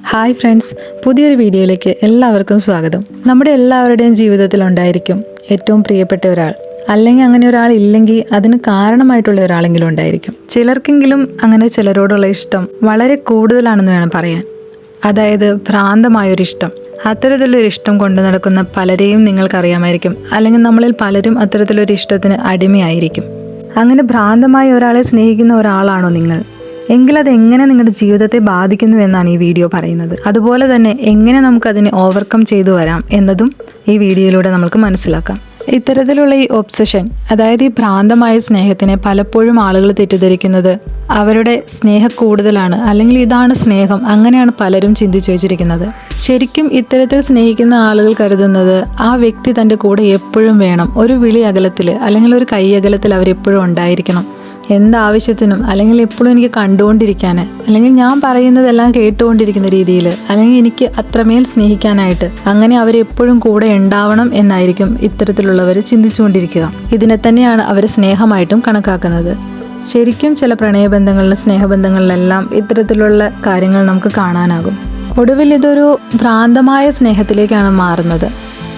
Hi friends, പുതിയൊരു വീഡിയോയിലേക്ക് എല്ലാവർക്കും സ്വാഗതം. നമ്മുടെ എല്ലാവരുടെയും ജീവിതത്തിൽ ഉണ്ടായിരിക്കും ഏറ്റവും പ്രിയപ്പെട്ട ഒരാൾ, അല്ലെങ്കിൽ അങ്ങനെ ഒരാൾ ഇല്ലെങ്കിൽ അതിന് കാരണമായിട്ടുള്ള ഒരാളെങ്കിലും ഉണ്ടായിരിക്കും. ചിലർക്കെങ്കിലും അങ്ങനെ ചിലരോടുള്ള ഇഷ്ടം വളരെ കൂടുതലാണെന്ന് വേണം പറയാൻ. അതായത് ഭ്രാന്തമായൊരിഷ്ടം. അത്തരത്തിലൊരു ഇഷ്ടം കൊണ്ടു നടക്കുന്ന പലരെയും നിങ്ങൾക്കറിയാമായിരിക്കും, അല്ലെങ്കിൽ നമ്മളിൽ പലരും അത്തരത്തിലൊരു ഇഷ്ടത്തിന് അടിമയായിരിക്കും. അങ്ങനെ ഭ്രാന്തമായ ഒരാളെ സ്നേഹിക്കുന്ന ഒരാളാണോ നിങ്ങൾ? എങ്കിൽ അത് എങ്ങനെ നിങ്ങളുടെ ജീവിതത്തെ ബാധിക്കുന്നു എന്നാണ് ഈ വീഡിയോ പറയുന്നത്. അതുപോലെ തന്നെ എങ്ങനെ നമുക്കതിനെ ഓവർകം ചെയ്തു വരാം എന്നതും ഈ വീഡിയോയിലൂടെ നമുക്ക് മനസ്സിലാക്കാം. ഇത്തരത്തിലുള്ള ഈ ഒബ്സഷൻ, അതായത് ഈ ഭ്രാന്തമായ സ്നേഹത്തിനെ പലപ്പോഴും ആളുകൾ തെറ്റിദ്ധരിക്കുന്നത് അവരുടെ സ്നേഹ കൂടുതലാണ്, അല്ലെങ്കിൽ ഇതാണ് സ്നേഹം, അങ്ങനെയാണ് പലരും ചിന്തിച്ചു വെച്ചിരിക്കുന്നത്. ശരിക്കും ഇത്തരത്തിൽ സ്നേഹിക്കുന്ന ആളുകൾ കരുതുന്നത് ആ വ്യക്തി തൻ്റെ കൂടെ എപ്പോഴും വേണം, ഒരു വിളി അകലത്തിൽ അല്ലെങ്കിൽ ഒരു കൈ അകലത്തിൽ അവരെപ്പോഴും ഉണ്ടായിരിക്കണം, എന്താവശ്യത്തിനും, അല്ലെങ്കിൽ എപ്പോഴും എനിക്ക് കണ്ടുകൊണ്ടിരിക്കാൻ, അല്ലെങ്കിൽ ഞാൻ പറയുന്നതെല്ലാം കേട്ടുകൊണ്ടിരിക്കുന്ന രീതിയിൽ, അല്ലെങ്കിൽ എനിക്ക് അത്രമേൽ സ്നേഹിക്കാനായിട്ട്, അങ്ങനെ അവരെപ്പോഴും കൂടെ ഉണ്ടാവണം എന്നായിരിക്കും ഇത്തരത്തിലുള്ളവർ ചിന്തിച്ചുകൊണ്ടിരിക്കുക. ഇതിനെ തന്നെയാണ് അവർ സ്നേഹമായിട്ടും കണക്കാക്കുന്നത്. ശരിക്കും ചില പ്രണയബന്ധങ്ങളിലും സ്നേഹബന്ധങ്ങളിലെല്ലാം ഇത്തരത്തിലുള്ള കാര്യങ്ങൾ നമുക്ക് കാണാനാകും. ഒടുവിൽ ഇതൊരു ഭ്രാന്തമായ സ്നേഹത്തിലേക്കാണ് മാറുന്നത്,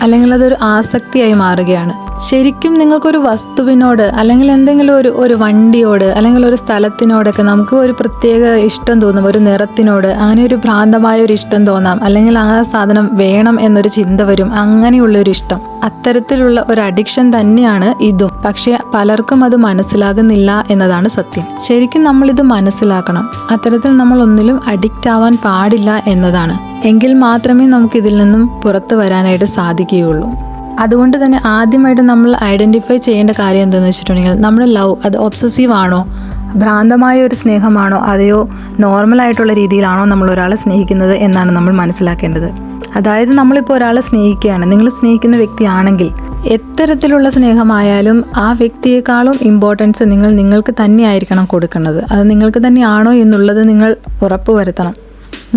അല്ലെങ്കിൽ അതൊരു ആസക്തിയായി മാറുകയാണ്. ശരിക്കും നിങ്ങൾക്കൊരു വസ്തുവിനോട്, അല്ലെങ്കിൽ എന്തെങ്കിലും ഒരു വണ്ടിയോട്, അല്ലെങ്കിൽ ഒരു സ്ഥലത്തിനോടൊക്കെ നമുക്ക് ഒരു പ്രത്യേക ഇഷ്ടം തോന്നും, ഒരു നിറത്തിനോട് അങ്ങനെ ഒരു ഭ്രാന്തമായ ഒരു ഇഷ്ടം തോന്നാം, അല്ലെങ്കിൽ ആ സാധനം വേണം എന്നൊരു ചിന്ത വരും, അങ്ങനെയുള്ളൊരു ഇഷ്ടം. അത്തരത്തിലുള്ള ഒരു അഡിക്ഷൻ തന്നെയാണ് ഇതും. പക്ഷേ പലർക്കും അത് മനസ്സിലാകുന്നില്ല എന്നതാണ് സത്യം. ശരിക്കും നമ്മളിത് മനസ്സിലാക്കണം. അത്തരത്തിൽ നമ്മൾ ഒന്നിലും അഡിക്റ്റ് ആവാൻ പാടില്ല എന്നതാണ്. എങ്കിൽ മാത്രമേ നമുക്ക് ഇതിൽ നിന്നും പുറത്തു വരാനായിട്ട് സാധിക്കുകയുള്ളൂ. അതുകൊണ്ട് തന്നെ ആദ്യമായിട്ട് നമ്മൾ ഐഡൻറ്റിഫൈ ചെയ്യേണ്ട കാര്യം എന്താണെന്ന് വെച്ചിട്ടുണ്ടെങ്കിൽ, നമ്മുടെ ലവ് അത് ഒബ്സസീവ് ആണോ, ഭ്രാന്തമായ ഒരു സ്നേഹമാണോ, അതെയോ നോർമലായിട്ടുള്ള രീതിയിലാണോ നമ്മൾ ഒരാളെ സ്നേഹിക്കുന്നത് എന്നാണ് നമ്മൾ മനസ്സിലാക്കേണ്ടത്. അതായത് നമ്മളിപ്പോൾ ഒരാളെ സ്നേഹിക്കുകയാണ്, നിങ്ങൾ സ്നേഹിക്കുന്ന വ്യക്തിയാണെങ്കിൽ എത്തരത്തിലുള്ള സ്നേഹമായാലും ആ വ്യക്തിയെക്കാളും ഇമ്പോർട്ടൻസ് നിങ്ങൾക്ക് തന്നെയായിരിക്കണം കൊടുക്കുന്നത്. അത് നിങ്ങൾക്ക് തന്നെയാണോ എന്നുള്ളത് നിങ്ങൾ ഉറപ്പുവരുത്തണം.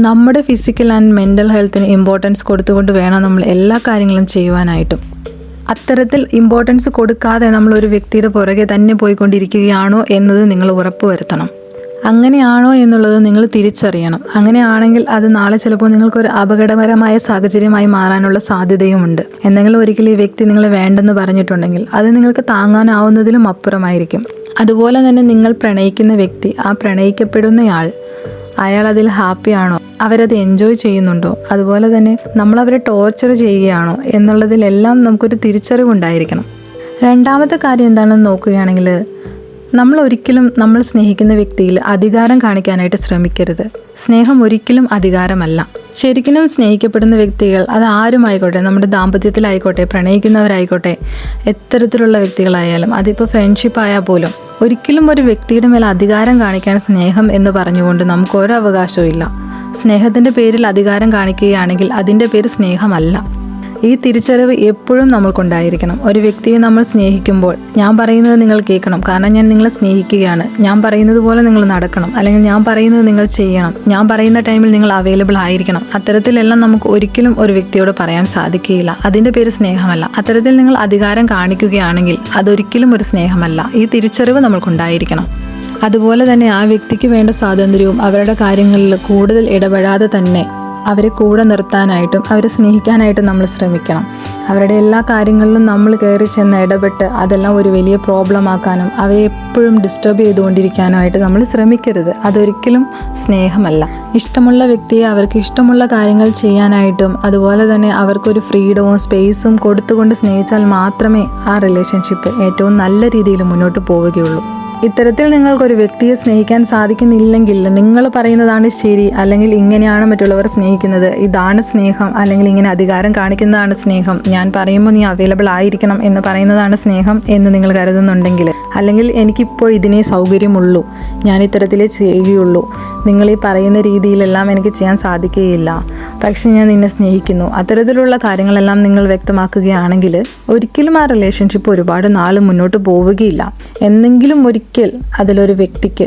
നമ്മുടെ ഫിസിക്കൽ ആൻഡ് മെൻ്റൽ ഹെൽത്തിന് ഇമ്പോർട്ടൻസ് കൊടുത്തുകൊണ്ട് വേണം നമ്മൾ എല്ലാ കാര്യങ്ങളും ചെയ്യുവാനായിട്ടും. അത്തരത്തിൽ ഇമ്പോർട്ടൻസ് കൊടുക്കാതെ നമ്മൾ ഒരു വ്യക്തിയുടെ പുറകെ തന്നെ പോയിക്കൊണ്ടിരിക്കുകയാണോ എന്നത് നിങ്ങൾ ഉറപ്പുവരുത്തണം. അങ്ങനെയാണോ എന്നുള്ളത് നിങ്ങൾ തിരിച്ചറിയണം. അങ്ങനെയാണെങ്കിൽ അത് നാളെ ചിലപ്പോൾ നിങ്ങൾക്കൊരു അപകടകരമായ സാഹചര്യമായി മാറാനുള്ള സാധ്യതയുമുണ്ട്. എന്തെങ്കിലും ഒരിക്കലും ഈ വ്യക്തി നിങ്ങളെ വേണ്ടെന്ന് പറഞ്ഞിട്ടുണ്ടെങ്കിൽ അത് നിങ്ങൾക്ക് താങ്ങാനാവുന്നതിലും അപ്പുറമായിരിക്കും. അതുപോലെ തന്നെ നിങ്ങൾ പ്രണയിക്കുന്ന വ്യക്തി, ആ പ്രണയിക്കപ്പെടുന്നയാൾ, അയാൾ അതിൽ ഹാപ്പിയാണോ, അവരത് എൻജോയ് ചെയ്യുന്നുണ്ടോ, അതുപോലെ തന്നെ നമ്മൾ അവരെ ടോർച്ചർ ചെയ്യുകയാണോ എന്നുള്ളതിലെല്ലാം നമുക്കൊരു തിരിച്ചറിവുണ്ടായിരിക്കണം. രണ്ടാമത്തെ കാര്യം എന്താണെന്ന് നോക്കുകയാണെങ്കിൽ, നമ്മൾ സ്നേഹിക്കുന്ന വ്യക്തിയിൽ അധികാരം കാണിക്കാനായിട്ട് ശ്രമിക്കരുത്. സ്നേഹം ഒരിക്കലും അധികാരമല്ല. ശരിക്കും സ്നേഹിക്കപ്പെടുന്ന വ്യക്തികൾ അത് ആരുമായിക്കോട്ടെ, നമ്മുടെ ദാമ്പത്യത്തിലായിക്കോട്ടെ, പ്രണയിക്കുന്നവരായിക്കോട്ടെ, എത്തരത്തിലുള്ള വ്യക്തികളായാലും, അതിപ്പോൾ ഫ്രണ്ട്ഷിപ്പ് ആയാൽ പോലും, ഒരിക്കലും ഒരു വ്യക്തിയുടെ മേൽ അധികാരം കാണിക്കാൻ സ്നേഹം എന്ന് പറഞ്ഞുകൊണ്ട് നമുക്ക് ഒരു അവകാശവും ഇല്ല. സ്നേഹത്തിൻ്റെ പേരിൽ അധികാരം കാണിക്കുകയാണെങ്കിൽ അതിൻ്റെ പേര് സ്നേഹമല്ല. ഈ തിരിച്ചറിവ് എപ്പോഴും നമ്മൾക്കുണ്ടായിരിക്കണം. ഒരു വ്യക്തിയെ നമ്മൾ സ്നേഹിക്കുമ്പോൾ ഞാൻ പറയുന്നത് നിങ്ങൾ കേൾക്കണം, കാരണം ഞാൻ നിങ്ങളെ സ്നേഹിക്കുകയാണ്. ഞാൻ പറയുന്നത് പോലെ നിങ്ങൾ നടക്കണം, അല്ലെങ്കിൽ ഞാൻ പറയുന്നത് നിങ്ങൾ ചെയ്യണം, ഞാൻ പറയുന്ന ടൈമിൽ നിങ്ങൾ അവൈലബിൾ ആയിരിക്കണം. അത്തരത്തിലെല്ലാം നമുക്ക് ഒരിക്കലും ഒരു വ്യക്തിയോട് പറയാൻ സാധിക്കുകയില്ല. അതിൻ്റെ പേര് സ്നേഹമല്ല. അത്തരത്തിൽ നിങ്ങൾ അധികാരം കാണിക്കുകയാണെങ്കിൽ അതൊരിക്കലും ഒരു സ്നേഹമല്ല. ഈ തിരിച്ചറിവ് നമ്മൾക്കുണ്ടായിരിക്കണം. അതുപോലെ തന്നെ ആ വ്യക്തിക്ക് വേണ്ട സ്വാതന്ത്ര്യവും അവരുടെ കാര്യങ്ങളിൽ കൂടുതൽ ഇടപെടാതെ തന്നെ അവരെ കൂടെ നിർത്താനായിട്ടും അവരെ സ്നേഹിക്കാനായിട്ടും നമ്മൾ ശ്രമിക്കണം. അവരുടെ എല്ലാ കാര്യങ്ങളിലും നമ്മൾ കയറി ചെന്ന് ഇടപെട്ട് അതെല്ലാം ഒരു വലിയ പ്രോബ്ലം ആക്കാനും അവരെ എപ്പോഴും ഡിസ്റ്റർബ് ചെയ്തുകൊണ്ടിരിക്കാനുമായിട്ട് നമ്മൾ ശ്രമിക്കരുത്. അതൊരിക്കലും സ്നേഹമല്ല. ഇഷ്ടമുള്ള വ്യക്തിയെ അവർക്ക് ഇഷ്ടമുള്ള കാര്യങ്ങൾ ചെയ്യാനായിട്ടും അതുപോലെ തന്നെ അവർക്കൊരു ഫ്രീഡവും സ്പേസും കൊടുത്തുകൊണ്ട് സ്നേഹിച്ചാൽ മാത്രമേ ആ റിലേഷൻഷിപ്പ് ഏറ്റവും നല്ല രീതിയിൽ മുന്നോട്ട് പോവുകയുള്ളൂ. ഇത്തരത്തിൽ നിങ്ങൾക്കൊരു വ്യക്തിയെ സ്നേഹിക്കാൻ സാധിക്കുന്നില്ലെങ്കിൽ, നിങ്ങൾ പറയുന്നതാണ് ശരി, അല്ലെങ്കിൽ ഇങ്ങനെയാണ് മറ്റുള്ളവർ സ്നേഹിക്കുന്നത്, ഇതാണ് സ്നേഹം, അല്ലെങ്കിൽ ഇങ്ങനെ അധികാരം കാണിക്കുന്നതാണ് സ്നേഹം, ഞാൻ പറയുമ്പോൾ നീ അവൈലബിൾ ആയിരിക്കണം എന്ന് പറയുന്നതാണ് സ്നേഹം എന്ന് നിങ്ങൾ കരുതുന്നുണ്ടെങ്കിൽ, അല്ലെങ്കിൽ എനിക്കിപ്പോൾ ഇതിനേ സൗകര്യമുള്ളൂ, ഞാൻ ഇത്തരത്തിലേ ചെയ്യുകയുള്ളൂ, നിങ്ങൾ ഈ പറയുന്ന രീതിയിലെല്ലാം എനിക്ക് ചെയ്യാൻ സാധിക്കുകയില്ല, പക്ഷെ ഞാൻ നിന്നെ സ്നേഹിക്കുന്നു, അത്തരത്തിലുള്ള കാര്യങ്ങളെല്ലാം നിങ്ങൾ വ്യക്തമാക്കുകയാണെങ്കിൽ ഒരിക്കലും ആ റിലേഷൻഷിപ്പ് ഒരുപാട് നാൾ മുന്നോട്ട് പോവുകയില്ല. എന്നെങ്കിലും ഒരിക്കൽ അതിലൊരു വ്യക്തിക്ക്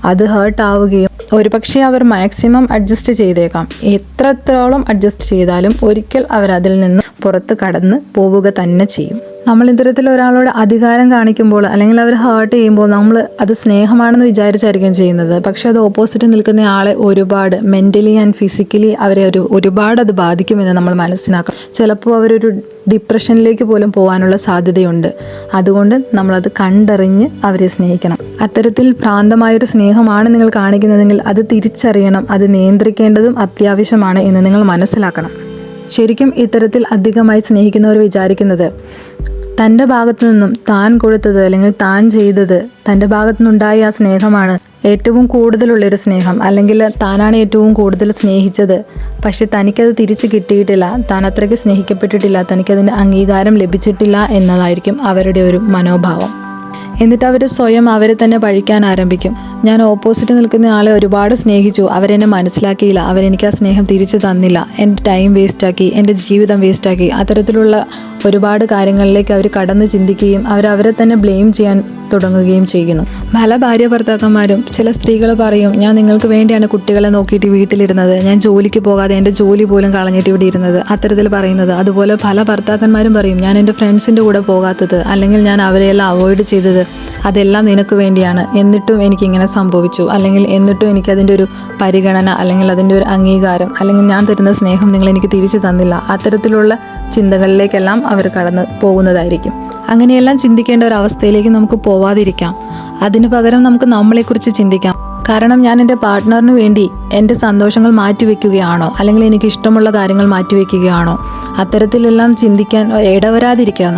അത് ഹേർട്ട് ആവുകയും ഒരുപക്ഷെ അവർ മാക്സിമം അഡ്ജസ്റ്റ് ചെയ്തേക്കാം. എത്രത്തോളം അഡ്ജസ്റ്റ് ചെയ്താലും ഒരിക്കൽ അവർ അതിൽ നിന്ന് പുറത്ത് കടന്ന് പോവുക തന്നെ ചെയ്യും. നമ്മൾ ഇത്തരത്തിൽ ഒരാളോട് അധികാരം കാണിക്കുമ്പോൾ അല്ലെങ്കിൽ അവർ ഹേർട്ട് ചെയ്യുമ്പോൾ നമ്മൾ അത് സ്നേഹമാണെന്ന് വിചാരിച്ചായിരിക്കും ചെയ്യുന്നത്. പക്ഷെ അത് ഓപ്പോസിറ്റ് നിൽക്കുന്ന ആളെ ഒരുപാട് മെൻ്റലി ആൻഡ് ഫിസിക്കലി അവരെ ഒരുപാട് അത് ബാധിക്കുമെന്ന് നമ്മൾ മനസ്സിലാക്കണം. ചിലപ്പോൾ അവരൊരു ഡിപ്രഷനിലേക്ക് പോലും പോകാനുള്ള സാധ്യതയുണ്ട്. അതുകൊണ്ട് നമ്മളത് കണ്ടറിഞ്ഞ് അവരെ സ്നേഹിക്കണം. അത്തരത്തിൽ ഭ്രാന്തമായൊരു സ്നേഹമാണ് നിങ്ങൾ കാണിക്കുന്നതെങ്കിൽ അത് തിരിച്ചറിയണം. അത് നിയന്ത്രിക്കേണ്ടതും അത്യാവശ്യമാണ് എന്ന് നിങ്ങൾ മനസ്സിലാക്കണം. ശരിക്കും ഇത്തരത്തിൽ അധികമായി സ്നേഹിക്കുന്നവർ വിചാരിക്കുന്നത് തൻ്റെ ഭാഗത്തു നിന്നും താൻ കൊടുത്തത് അല്ലെങ്കിൽ താൻ ചെയ്തത് തൻ്റെ ഭാഗത്തു നിന്നുണ്ടായ ആ സ്നേഹമാണ് ഏറ്റവും കൂടുതലുള്ളൊരു സ്നേഹം, അല്ലെങ്കിൽ താനാണ് ഏറ്റവും കൂടുതൽ സ്നേഹിച്ചത്. പക്ഷെ തനിക്കത് തിരിച്ച് കിട്ടിയിട്ടില്ല, താൻ അത്രയ്ക്ക് സ്നേഹിക്കപ്പെട്ടിട്ടില്ല, തനിക്കതിൻ്റെ അംഗീകാരം ലഭിച്ചിട്ടില്ല എന്നതായിരിക്കും അവരുടെ ഒരു മനോഭാവം. എന്നിട്ട് അവർ സ്വയം അവരെ തന്നെ പഴിക്കാൻ ആരംഭിക്കും. ഞാൻ ഓപ്പോസിറ്റ് നിൽക്കുന്ന ആളെ ഒരുപാട് സ്നേഹിച്ചു, അവരെന്നെ മനസ്സിലാക്കിയില്ല, അവരെനിക്ക് ആ സ്നേഹം തിരിച്ചു തന്നില്ല, എൻ്റെ ടൈം വേസ്റ്റാക്കി, എൻ്റെ ജീവിതം വേസ്റ്റാക്കി. അത്തരത്തിലുള്ള ഒരുപാട് കാര്യങ്ങളിലേക്ക് അവർ കടന്ന് ചിന്തിക്കുകയും അവരെ തന്നെ ബ്ലെയിം ചെയ്യാൻ തുടങ്ങുകയും ചെയ്യുന്നു. പല ഭാര്യ ഭർത്താക്കന്മാരും ചില സ്ത്രീകൾ പറയും, ഞാൻ നിങ്ങൾക്ക് വേണ്ടിയാണ് കുട്ടികളെ നോക്കിയിട്ട് വീട്ടിലിരുന്നത്, ഞാൻ ജോലിക്ക് പോകാതെ എൻ്റെ ജോലി പോലും കളഞ്ഞിട്ട് ഇവിടെ ഇരുന്നത്, അത്തരത്തിൽ പറയുന്നത്. അതുപോലെ പല ഭർത്താക്കന്മാരും പറയും, ഞാൻ എൻ്റെ ഫ്രണ്ട്സിൻ്റെ കൂടെ പോകാത്തത് അല്ലെങ്കിൽ ഞാൻ അവരെയെല്ലാം അവോയ്ഡ് ചെയ്തത് അതെല്ലാം നിനക്ക് വേണ്ടിയാണ്, എന്നിട്ടും എനിക്കിങ്ങനെ സംഭവിച്ചു, അല്ലെങ്കിൽ എന്നിട്ടും എനിക്കതിൻ്റെ ഒരു പരിഗണന അല്ലെങ്കിൽ അതിൻ്റെ ഒരു അംഗീകാരം അല്ലെങ്കിൽ ഞാൻ തരുന്ന സ്നേഹം നിങ്ങൾ എനിക്ക് തിരിച്ചു തന്നില്ല. അത്തരത്തിലുള്ള ചിന്തകളിലേക്കെല്ലാം അവർ കടന്നു പോകുന്നതായിരിക്കും. അങ്ങനെയെല്ലാം ചിന്തിക്കേണ്ട ഒരു അവസ്ഥയിലേക്ക് നമുക്ക് പോവാതിരിക്കാം. അതിനു പകരം നമുക്ക് നമ്മളെക്കുറിച്ച് ചിന്തിക്കാം. കാരണം ഞാൻ എൻ്റെ പാർട്ട്ണറിന് വേണ്ടി എൻ്റെ സന്തോഷങ്ങൾ മാറ്റിവെക്കുകയാണോ അല്ലെങ്കിൽ എനിക്ക് ഇഷ്ടമുള്ള കാര്യങ്ങൾ മാറ്റിവെക്കുകയാണോ? അത്തരത്തിലെല്ലാം ചിന്തിക്കാൻ ഇടവരാതിരിക്കാം.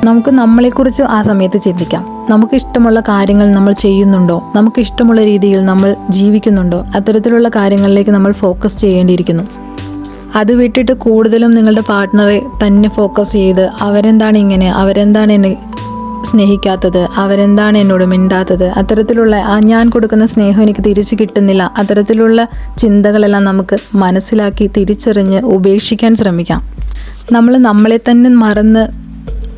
നമുക്ക് നമ്മളെക്കുറിച്ച് ആ സമയത്ത് ചിന്തിക്കാം. നമുക്ക് ഇഷ്ടമുള്ള കാര്യങ്ങൾ നമ്മൾ ചെയ്യുന്നുണ്ടോ? നമുക്ക് ഇഷ്ടമുള്ള രീതിയിൽ നമ്മൾ ജീവിക്കുന്നുണ്ടോ? അത്തരത്തിലുള്ള കാര്യങ്ങളിലേക്ക് നമ്മൾ ഫോക്കസ് ചെയ്യേണ്ടിയിരിക്കുന്നു. അത് വിട്ടിട്ട് കൂടുതലും നിങ്ങളുടെ പാർട്ട്ണറെ തന്നെ ഫോക്കസ് ചെയ്ത് അവരെന്താണ് ഇങ്ങനെ, അവരെന്താണ് എന്നെ സ്നേഹിക്കാത്തത്, അവരെന്താണ് എന്നോട് മിണ്ടാത്തത്, അത്തരത്തിലുള്ള ഞാൻ കൊടുക്കുന്ന സ്നേഹം എനിക്ക് തിരിച്ചു കിട്ടുന്നില്ല, അത്തരത്തിലുള്ള ചിന്തകളെല്ലാം നമുക്ക് മനസ്സിലാക്കി തിരിച്ചറിഞ്ഞ് ഉപേക്ഷിക്കാൻ ശ്രമിക്കാം. നമ്മൾ നമ്മളെ തന്നെ മറന്ന്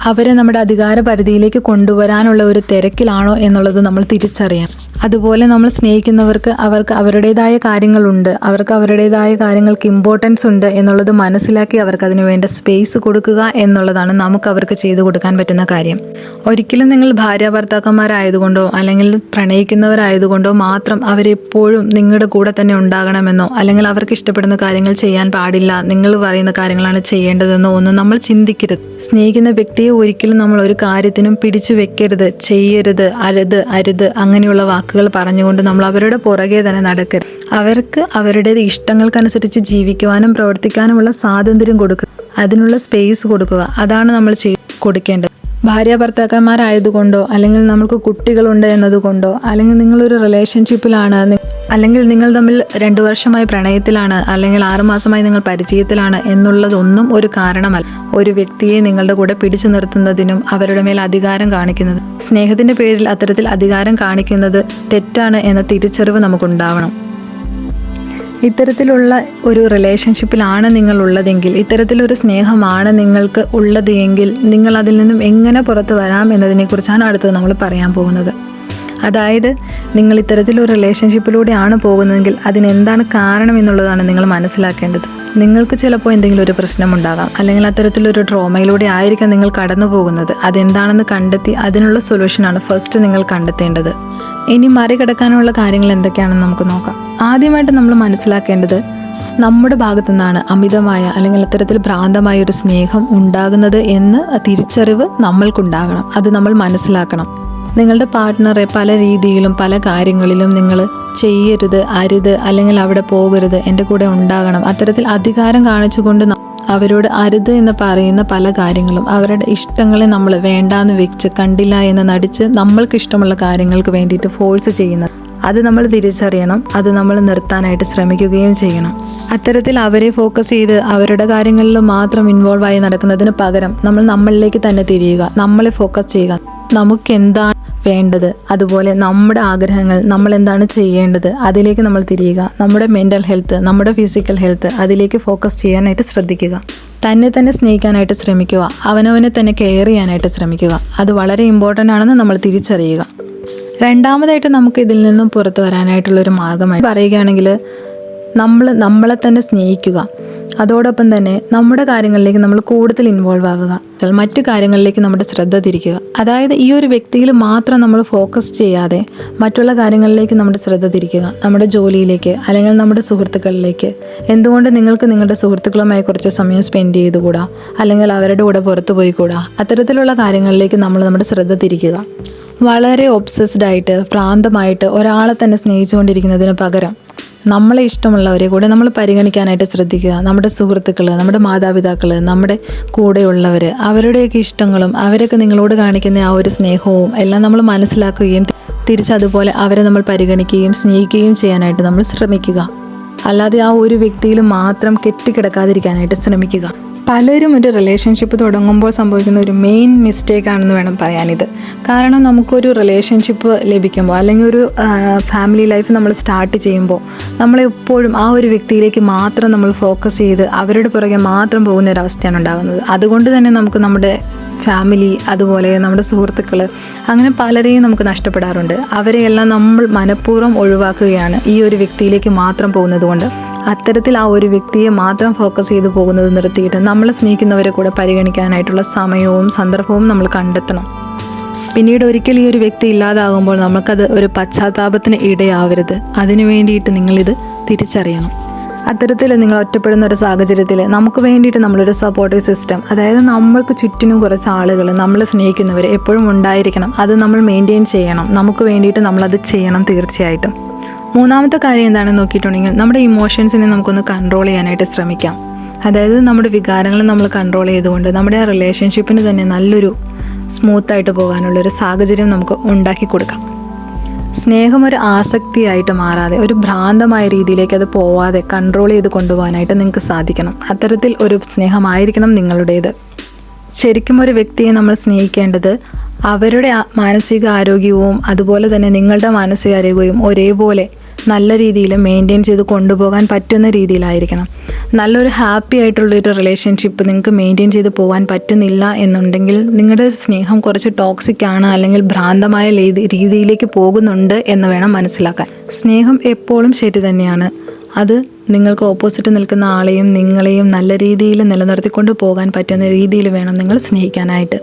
അവരെ നമ്മുടെ അധികാര പരിധിയിലേക്ക് കൊണ്ടുവരാനുള്ള ഒരു തിരക്കിലാണോ എന്നുള്ളത് നമ്മൾ തിരിച്ചറിയണം. അതുപോലെ നമ്മൾ സ്നേഹിക്കുന്നവർക്ക് അവർക്ക് അവരുടേതായ കാര്യങ്ങളുണ്ട്, അവർക്ക് അവരുടേതായ കാര്യങ്ങൾക്ക് ഇമ്പോർട്ടൻസ് ഉണ്ട് എന്നുള്ളത് മനസ്സിലാക്കി അവർക്ക് അതിന് വേണ്ട സ്പേസ് കൊടുക്കുക എന്നുള്ളതാണ് നമുക്ക് അവർക്ക് ചെയ്തു കൊടുക്കാൻ പറ്റുന്ന കാര്യം. ഒരിക്കലും നിങ്ങൾ ഭാര്യ ഭർത്താക്കന്മാരായതുകൊണ്ടോ അല്ലെങ്കിൽ പ്രണയിക്കുന്നവരായതുകൊണ്ടോ മാത്രം അവരെപ്പോഴും നിങ്ങളുടെ കൂടെ തന്നെ ഉണ്ടാകണമെന്നോ അല്ലെങ്കിൽ അവർക്ക് ഇഷ്ടപ്പെടുന്ന കാര്യങ്ങൾ ചെയ്യാൻ പാടില്ല, നിങ്ങൾ പറയുന്ന കാര്യങ്ങളാണ് ചെയ്യേണ്ടതെന്നോ ഒന്നും നമ്മൾ ചിന്തിക്കരുത്. സ്നേഹിക്കുന്ന വ്യക്തിയെ ഒരിക്കലും നമ്മൾ ഒരു കാര്യത്തിനും പിടിച്ചു വെക്കരുത്, ചെയ്യരുത്, അരുത് അങ്ങനെയുള്ള വാക്കുകൾ പറഞ്ഞുകൊണ്ട് നമ്മൾ അവരുടെ പുറകെ തന്നെ നടക്കരുത്. അവർക്ക് അവരുടെ ഇഷ്ടങ്ങൾക്കനുസരിച്ച് ജീവിക്കുവാനും പ്രവർത്തിക്കാനുമുള്ള സ്വാതന്ത്ര്യം കൊടുക്കുക, അതിനുള്ള സ്പേസ് കൊടുക്കുക. അതാണ് നമ്മൾ കൊടുക്കേണ്ടത്. ഭാര്യ ഭർത്താക്കന്മാരായതുകൊണ്ടോ അല്ലെങ്കിൽ നമുക്ക് കുട്ടികളുണ്ട് എന്നതുകൊണ്ടോ അല്ലെങ്കിൽ നിങ്ങളൊരു റിലേഷൻഷിപ്പിലാണ് അല്ലെങ്കിൽ നിങ്ങൾ തമ്മിൽ 2 വർഷമായി പ്രണയത്തിലാണ് അല്ലെങ്കിൽ 6 മാസമായി നിങ്ങൾ പരിചയത്തിലാണ് എന്നുള്ളതൊന്നും ഒരു കാരണമല്ല ഒരു വ്യക്തിയെ നിങ്ങളുടെ കൂടെ പിടിച്ചു നിർത്തുന്നതിനും അവരുടെ മേൽ അധികാരം കാണിക്കുന്നത്. സ്നേഹത്തിൻ്റെ പേരിൽ അത്തരത്തിൽ അധികാരം കാണിക്കുന്നത് തെറ്റാണ് എന്ന തിരിച്ചറിവ് നമുക്കുണ്ടാവണം. ഇത്തരത്തിലുള്ള ഒരു റിലേഷൻഷിപ്പിലാണ് നിങ്ങൾ ഉള്ളതെങ്കിൽ, ഇത്തരത്തിലൊരു സ്നേഹമാണ് നിങ്ങൾക്ക് ഉള്ളത് എങ്കിൽ നിങ്ങൾ അതിൽ നിന്നും എങ്ങനെ പുറത്തു വരാം എന്നതിനെക്കുറിച്ചാണ് അടുത്തത് നമ്മൾ പറയാൻ പോകുന്നത്. അതായത് നിങ്ങൾ ഇത്തരത്തിലൊരു റിലേഷൻഷിപ്പിലൂടെയാണ് പോകുന്നതെങ്കിൽ അതിനെന്താണ് കാരണം എന്നുള്ളതാണ് നിങ്ങൾ മനസ്സിലാക്കേണ്ടത്. നിങ്ങൾക്ക് ചിലപ്പോൾ എന്തെങ്കിലും ഒരു പ്രശ്നമുണ്ടാകാം അല്ലെങ്കിൽ അത്തരത്തിലൊരു ട്രോമയിലൂടെ ആയിരിക്കാം നിങ്ങൾ കടന്നു പോകുന്നത്. അതെന്താണെന്ന് കണ്ടെത്തി അതിനുള്ള സൊല്യൂഷനാണ് ഫസ്റ്റ് നിങ്ങൾ കണ്ടെത്തേണ്ടത്. ഇനി മറികടക്കാനുള്ള കാര്യങ്ങൾ എന്തൊക്കെയാണെന്ന് നമുക്ക് നോക്കാം. ആദ്യമായിട്ട് നമ്മൾ മനസ്സിലാക്കേണ്ടത് നമ്മുടെ ഭാഗത്തു നിന്നാണ് അമിതമായ അല്ലെങ്കിൽ അത്തരത്തിൽ ഭ്രാന്തമായ ഒരു സ്നേഹം ഉണ്ടാകുന്നത് എന്ന് തിരിച്ചറിവ് നമ്മൾക്കുണ്ടാകണം. അത് നമ്മൾ മനസ്സിലാക്കണം. നിങ്ങളുടെ പാർട്ട്ണറെ പല രീതിയിലും പല കാര്യങ്ങളിലും നിങ്ങൾ ചെയ്യരുത്, അരുത്, അല്ലെങ്കിൽ അവിടെ പോകരുത്, എൻ്റെ കൂടെ ഉണ്ടാകണം, അത്തരത്തിൽ അധികാരം കാണിച്ചുകൊണ്ട് അവരോട് അരുത് എന്ന് പറയുന്ന പല കാര്യങ്ങളും അവരുടെ ഇഷ്ടങ്ങളെ നമ്മൾ വേണ്ടാന്ന് വെച്ച് കണ്ടില്ല എന്ന് നടിച്ച് നമ്മൾക്ക് ഇഷ്ടമുള്ള കാര്യങ്ങൾക്ക് വേണ്ടിയിട്ട് ഫോഴ്സ് ചെയ്യുന്നത്, അത് നമ്മൾ തിരിച്ചറിയണം. അത് നമ്മൾ നിർത്താനായിട്ട് ശ്രമിക്കുകയും ചെയ്യണം. അത്തരത്തിൽ അവരെ ഫോക്കസ് ചെയ്ത് അവരുടെ കാര്യങ്ങളിൽ മാത്രം ഇൻവോൾവ് ആയി നടക്കുന്നതിന് പകരം നമ്മൾ നമ്മളിലേക്ക് തന്നെ തിരിയുക, നമ്മളെ ഫോക്കസ് ചെയ്യുക. നമുക്കെന്താണ് വേണ്ടത്, അതുപോലെ നമ്മുടെ ആഗ്രഹങ്ങൾ, നമ്മൾ എന്താണ് ചെയ്യേണ്ടത്, അതിലേക്ക് നമ്മൾ തിരിയുക. നമ്മുടെ മെൻ്റൽ ഹെൽത്ത്, നമ്മുടെ ഫിസിക്കൽ ഹെൽത്ത്, അതിലേക്ക് ഫോക്കസ് ചെയ്യാനായിട്ട് ശ്രദ്ധിക്കുക. തന്നെ സ്നേഹിക്കാനായിട്ട് ശ്രമിക്കുക. അവനവനെ തന്നെ കെയർ ചെയ്യാനായിട്ട് ശ്രമിക്കുക. അത് വളരെ ഇമ്പോർട്ടൻ്റ് ആണെന്ന് നമ്മൾ തിരിച്ചറിയുക. രണ്ടാമതായിട്ട് നമുക്ക് ഇതിൽ നിന്നും പുറത്തു വരാനായിട്ടുള്ളൊരു മാർഗമായി പറയുകയാണെങ്കിൽ നമ്മളെ തന്നെ സ്നേഹിക്കുക. അതോടൊപ്പം തന്നെ നമ്മുടെ കാര്യങ്ങളിലേക്ക് നമ്മൾ കൂടുതൽ ഇൻവോൾവ് ആവുക, മറ്റു കാര്യങ്ങളിലേക്ക് നമ്മുടെ ശ്രദ്ധ തിരിക്കുക. അതായത് ഈ ഒരു വ്യക്തിയിൽ മാത്രം നമ്മൾ ഫോക്കസ് ചെയ്യാതെ മറ്റുള്ള കാര്യങ്ങളിലേക്ക് നമ്മുടെ ശ്രദ്ധ തിരിക്കുക. നമ്മുടെ ജോലിയിലേക്ക് അല്ലെങ്കിൽ നമ്മുടെ സുഹൃത്തുക്കളിലേക്ക്. എന്തുകൊണ്ട് നിങ്ങൾക്ക് നിങ്ങളുടെ സുഹൃത്തുക്കളുമായി കുറച്ച് സമയം സ്പെൻഡ് ചെയ്തുകൂടാ, അല്ലെങ്കിൽ അവരുടെ കൂടെ പുറത്തു പോയിക്കൂടാ? അത്തരത്തിലുള്ള കാര്യങ്ങളിലേക്ക് നമ്മൾ നമ്മുടെ ശ്രദ്ധ തിരിക്കുക. വളരെ ഒബ്സസ്ഡ് ആയിട്ട് ഭ്രാന്തമായിട്ട് ഒരാളെ തന്നെ സ്നേഹിച്ചുകൊണ്ടിരിക്കുന്നതിന് പകരം നമ്മളെ ഇഷ്ടമുള്ളവരെ കൂടെ നമ്മൾ പരിഗണിക്കാനായിട്ട് ശ്രദ്ധിക്കുക. നമ്മുടെ സുഹൃത്തുക്കൾ, നമ്മുടെ മാതാപിതാക്കൾ, നമ്മുടെ കൂടെയുള്ളവർ, അവരുടെയൊക്കെ ഇഷ്ടങ്ങളും അവരൊക്കെ നിങ്ങളോട് കാണിക്കുന്ന ആ ഒരു സ്നേഹവും എല്ലാം നമ്മൾ മനസ്സിലാക്കുകയും തിരിച്ചതുപോലെ അവരെ നമ്മൾ പരിഗണിക്കുകയും സ്നേഹിക്കുകയും ചെയ്യാനായിട്ട് നമ്മൾ ശ്രമിക്കുക. അല്ലാതെ ആ ഒരു വ്യക്തിയിൽ മാത്രം കെട്ടിക്കിടക്കാതിരിക്കാനായിട്ട് ശ്രമിക്കുക. പലരും ഒരു റിലേഷൻഷിപ്പ് തുടങ്ങുമ്പോൾ സംഭവിക്കുന്ന ഒരു മെയിൻ മിസ്റ്റേക്കാണെന്ന് വേണം പറയാനിത്. കാരണം നമുക്കൊരു റിലേഷൻഷിപ്പ് ലഭിക്കുമ്പോൾ അല്ലെങ്കിൽ ഒരു ഫാമിലി ലൈഫ് നമ്മൾ സ്റ്റാർട്ട് ചെയ്യുമ്പോൾ നമ്മളെപ്പോഴും ആ ഒരു വ്യക്തിയിലേക്ക് മാത്രം നമ്മൾ ഫോക്കസ് ചെയ്ത് അവരുടെ പുറകെ മാത്രം പോകുന്ന ഒരവസ്ഥയാണ് ഉണ്ടാകുന്നത്. അതുകൊണ്ട് തന്നെ നമുക്ക് നമ്മുടെ ഫാമിലി, അതുപോലെ നമ്മുടെ സുഹൃത്തുക്കൾ, അങ്ങനെ പലരെയും നമുക്ക് നഷ്ടപ്പെടാറുണ്ട്. അവരെയെല്ലാം നമ്മൾ മനഃപൂർവ്വം ഒഴിവാക്കുകയാണ് ഈ ഒരു വ്യക്തിയിലേക്ക് മാത്രം പോകുന്നത് കൊണ്ട്. അത്തരത്തിൽ ആ ഒരു വ്യക്തിയെ മാത്രം ഫോക്കസ് ചെയ്ത് പോകുന്നത് നിർത്തിയിട്ട് നമ്മളെ സ്നേഹിക്കുന്നവരെ കൂടെ പരിഗണിക്കാനായിട്ടുള്ള സമയവും സന്ദർഭവും നമ്മൾ കണ്ടെത്തണം. പിന്നീട് ഒരിക്കൽ ഈ ഒരു വ്യക്തി ഇല്ലാതാകുമ്പോൾ നമുക്കത് ഒരു പശ്ചാത്താപത്തിന് ഇടയാവരുത്. അതിനു വേണ്ടിയിട്ട് നിങ്ങളിത് തിരിച്ചറിയണം. അത്തരത്തിൽ നിങ്ങൾ ഒറ്റപ്പെടുന്ന ഒരു സാഹചര്യത്തിൽ നമുക്ക് വേണ്ടിയിട്ട് നമ്മളൊരു സപ്പോർട്ടീവ് സിസ്റ്റം, അതായത് നമ്മൾക്ക് ചുറ്റിനും കുറച്ച് ആളുകൾ, നമ്മളെ സ്നേഹിക്കുന്നവർ എപ്പോഴും ഉണ്ടായിരിക്കണം. അത് നമ്മൾ മെയിൻറ്റെയിൻ ചെയ്യണം. നമുക്ക് വേണ്ടിയിട്ട് നമ്മളത് ചെയ്യണം തീർച്ചയായിട്ടും. മൂന്നാമത്തെ കാര്യം എന്താണെന്ന് നോക്കിയിട്ടുണ്ടെങ്കിൽ നമ്മുടെ ഇമോഷൻസിനെ നമുക്കൊന്ന് കൺട്രോൾ ചെയ്യാനായിട്ട് ശ്രമിക്കാം. അതായത് നമ്മുടെ വികാരങ്ങൾ നമ്മൾ കൺട്രോൾ ചെയ്തുകൊണ്ട് നമ്മുടെ ആ റിലേഷൻഷിപ്പിന് തന്നെ നല്ലൊരു സ്മൂത്തായിട്ട് പോകാനുള്ളൊരു സാഹചര്യം നമുക്ക് ഉണ്ടാക്കി കൊടുക്കാം. സ്നേഹം ഒരു ആസക്തിയായിട്ട് മാറാതെ ഒരു ഭ്രാന്തമായ രീതിയിലേക്ക് അത് പോവാതെ കൺട്രോൾ ചെയ്ത് കൊണ്ടുപോകാനായിട്ട് നിങ്ങൾക്ക് സാധിക്കണം. അത്തരത്തിൽ ഒരു സ്നേഹമായിരിക്കണം നിങ്ങളുടേത്. ശരിക്കും ഒരു വ്യക്തിയെ നമ്മൾ സ്നേഹിക്കേണ്ടത് അവരുടെ മാനസിക ആരോഗ്യവും അതുപോലെ തന്നെ നിങ്ങളുടെ മാനസികാരോഗ്യവും ഒരേപോലെ നല്ല രീതിയിൽ മെയിൻറ്റെയിൻ ചെയ്ത് കൊണ്ടുപോകാൻ പറ്റുന്ന രീതിയിലായിരിക്കണം. നല്ലൊരു ഹാപ്പി ആയിട്ടുള്ളൊരു റിലേഷൻഷിപ്പ് നിങ്ങൾക്ക് മെയിൻറ്റെയിൻ ചെയ്ത് പോകാൻ പറ്റുന്നില്ല എന്നുണ്ടെങ്കിൽ നിങ്ങളുടെ സ്നേഹം കുറച്ച് ടോക്സിക് ആണ്, അല്ലെങ്കിൽ ഭ്രാന്തമായ രീതിയിലേക്ക് പോകുന്നുണ്ട് എന്ന് വേണം മനസ്സിലാക്കാൻ. സ്നേഹം എപ്പോഴും ശരി തന്നെയാണ്. അത് നിങ്ങൾക്ക് ഓപ്പോസിറ്റ് നിൽക്കുന്ന ആളെയും നിങ്ങളെയും നല്ല രീതിയിൽ നിലനിർത്തിക്കൊണ്ട് പോകാൻ പറ്റുന്ന രീതിയിൽ വേണം നിങ്ങൾ സ്നേഹിക്കാനായിട്ട്.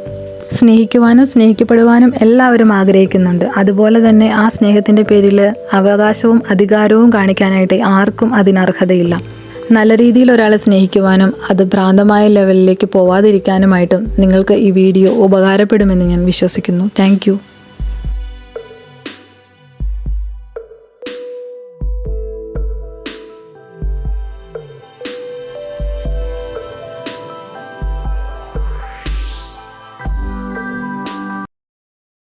സ്നേഹിക്കുവാനും സ്നേഹിക്കപ്പെടുവാനും എല്ലാവരും ആഗ്രഹിക്കുന്നുണ്ട്. അതുപോലെ തന്നെ ആ സ്നേഹത്തിൻ്റെ പേരിൽ അവകാശവും അധികാരവും കാണിക്കാനായിട്ട് ആർക്കും അതിനർഹതയില്ല. നല്ല രീതിയിൽ ഒരാളെ സ്നേഹിക്കുവാനും അത് ഭ്രാന്തമായ ലെവലിലേക്ക് പോവാതിരിക്കാനുമായിട്ടും നിങ്ങൾക്ക് ഈ വീഡിയോ ഉപകാരപ്പെടുമെന്ന് ഞാൻ വിശ്വസിക്കുന്നു. താങ്ക്